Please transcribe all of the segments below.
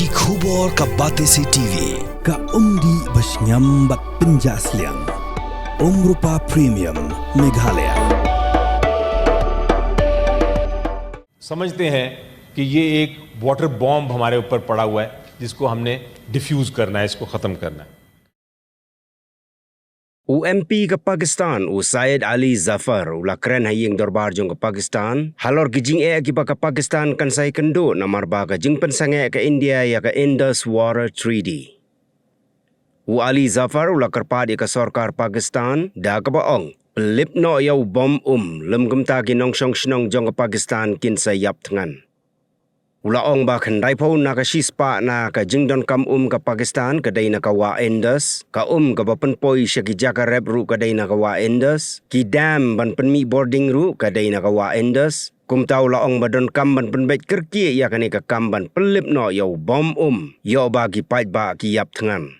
Bagi khubor ka Batesi TV. Ka umdi basnyambak penjaslian. Rupa Premium Meghalaya. समझते हैं कि ये एक वाटर बॉम्ब हमारे ऊपर पड़ा हुआ है जिसको हमने डिफ्यूज करना है, इसको खत्म करना है। UMP ke Pakistan, Syed Ali Zafar, ulah keren haying dorbar jong ke Pakistan. Halor gijing ki ke Pakistan kan saya kendo namar ba ke jing pensange ke India ya ke Indus Water Treaty. Ali Zafar ulah kerpadi ke Sarkar Pakistan da ke baong. Pelip no yau bom lem gemta ginong syong shnong jong ke Pakistan kin sayap tengan. Ulaong ba khandai pho na ka shispa na ka jingdon kam ke Pakistan kadai na ka wa Indus ka ka bapen poi syaki jaka rep ru kadai na ka wa Indus ki dam ban penmi boarding ru kadai na ka wa Indus kum tau laong badon kam ban penbet kerki ya kani ka kam ban pelip no yo bom yo ba ki pait ba ki yap thengan.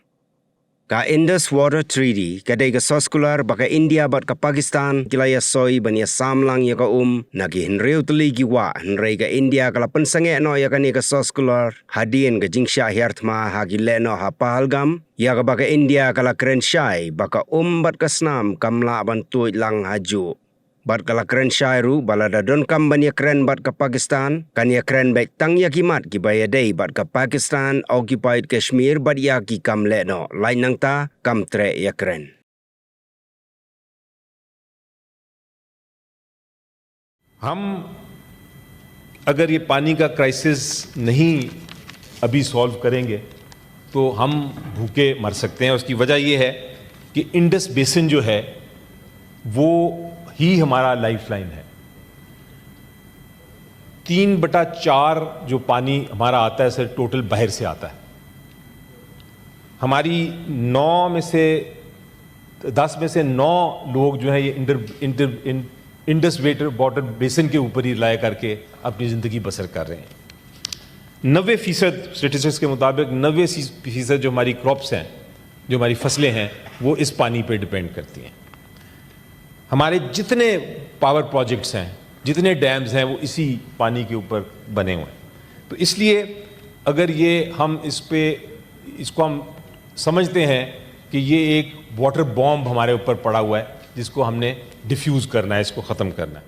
Ka Indus Water Treaty kadai ka soskular baka India bat ka Pakistan kilaya soy bania samlang ya ka nagi henreu teli giwa henrei ka India kala pensange no ya kani ka soskular hadien ka jingsha hiartma hagi leno ha Pahalgam ya ka baka India kala keren syai baka bat ka snam kamla ban tuit lang haju. Bat kala keren syai ru balada don kam bania keren bat ka Pakistan kan ya keren baik tang ya kimat ki baya day bat ka Pakistan occupied Kashmir bat ya ki kam leno lain nang ta kam tre ya keren. हम अगर ये पानी का क्राइसिस नहीं अभी सॉल्व करेंगे तो हम भूखे मर सकते हैं। उसकी वजह ये है कि इंडस बेसिन जो है वो ही हमारा लाइफलाइन है। 3/4 जो पानी हमारा आता है सर टोटल बाहर से आता है। हमारी 9 में से 10 में से 9 लोग जो है ये इंडस वाटर बेसिन के ऊपर ही रिलाय करके अपनी ज़िंदगी बसर कर रहे हैं। 90% स्टेटिस्टिक्स के मुताबिक 90% जो हमारी क्रॉप्स हैं, जो हमारी फसलें हैं, वो इस पानी पे डिपेंड करती हैं। हमारे जितने पावर प्रोजेक्ट्स हैं, जितने डैम्स हैं, वो इसी पानी के ऊपर बने हुए हैं। तो इसलिए अगर ये हम इसको हम समझते हैं कि ये एक वाटर बॉम्ब हमारे ऊपर पड़ा हुआ है जिसको हमने डिफ्यूज करना है, इसको ख़त्म करना है।